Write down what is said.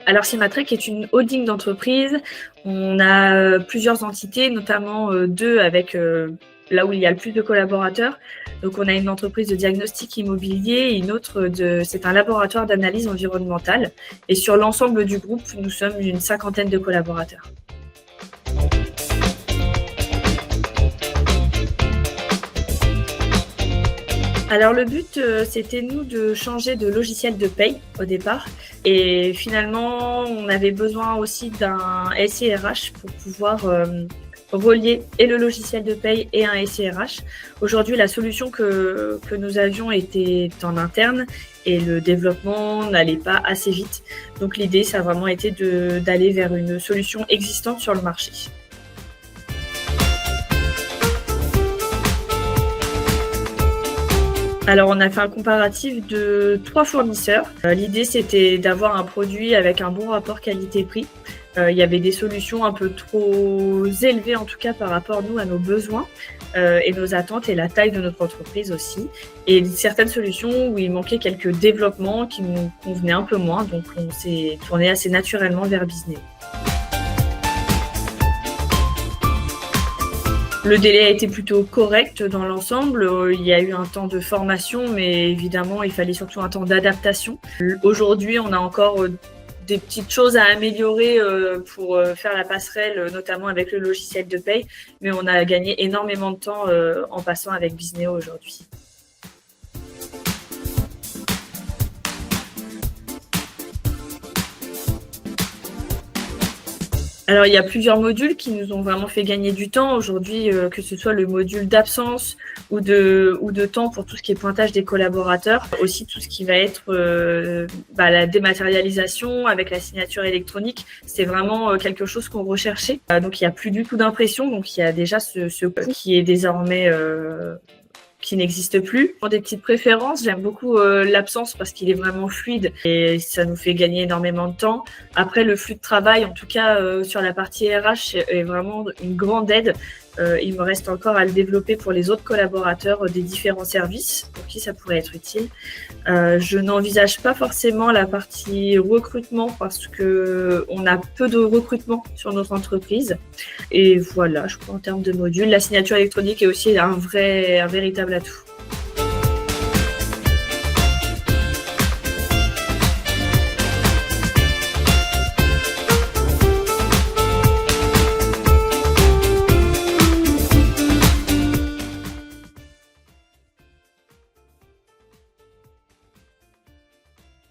Alors Symatrec est une holding d'entreprise. On a plusieurs entités, notamment 2 avec là où il y a le plus de collaborateurs. Donc on a une entreprise de diagnostic immobilier et une autre c'est un laboratoire d'analyse environnementale. Et sur l'ensemble du groupe, nous sommes une 50aine de collaborateurs. Alors le but, c'était nous de changer de logiciel de paye au départ et finalement on avait besoin aussi d'un SIRH pour pouvoir relier et le logiciel de paye et un SIRH. Aujourd'hui, la solution que nous avions était en interne et le développement n'allait pas assez vite. Donc l'idée, ça a vraiment été d'aller vers une solution existante sur le marché. Alors, on a fait un comparatif de 3 fournisseurs. L'idée, c'était d'avoir un produit avec un bon rapport qualité-prix. Il y avait des solutions un peu trop élevées, en tout cas par rapport, nous, à nos besoins et nos attentes et la taille de notre entreprise aussi. Et certaines solutions où il manquait quelques développements qui nous convenaient un peu moins. Donc, on s'est tourné assez naturellement vers Bisneo. Le délai a été plutôt correct dans l'ensemble. Il y a eu un temps de formation, mais évidemment, il fallait surtout un temps d'adaptation. Aujourd'hui, on a encore des petites choses à améliorer pour faire la passerelle, notamment avec le logiciel de paye, mais on a gagné énormément de temps en passant avec Bisneo aujourd'hui. Alors, il y a plusieurs modules qui nous ont vraiment fait gagner du temps aujourd'hui, que ce soit le module d'absence ou de temps pour tout ce qui est pointage des collaborateurs. Aussi, tout ce qui va être la dématérialisation avec la signature électronique, c'est vraiment quelque chose qu'on recherchait. Donc, il n'y a plus du tout d'impression. Donc, il y a déjà ce coût qui est désormais qui n'existe plus. Pour des petites préférences, j'aime beaucoup l'absence parce qu'il est vraiment fluide et ça nous fait gagner énormément de temps. Après, le flux de travail, en tout cas sur la partie RH, est vraiment une grande aide. Il me reste encore à le développer pour les autres collaborateurs des différents services pour qui ça pourrait être utile. Je n'envisage pas forcément la partie recrutement parce qu'on a peu de recrutement sur notre entreprise. Et voilà, je crois en termes de modules, la signature électronique est aussi un véritable atout.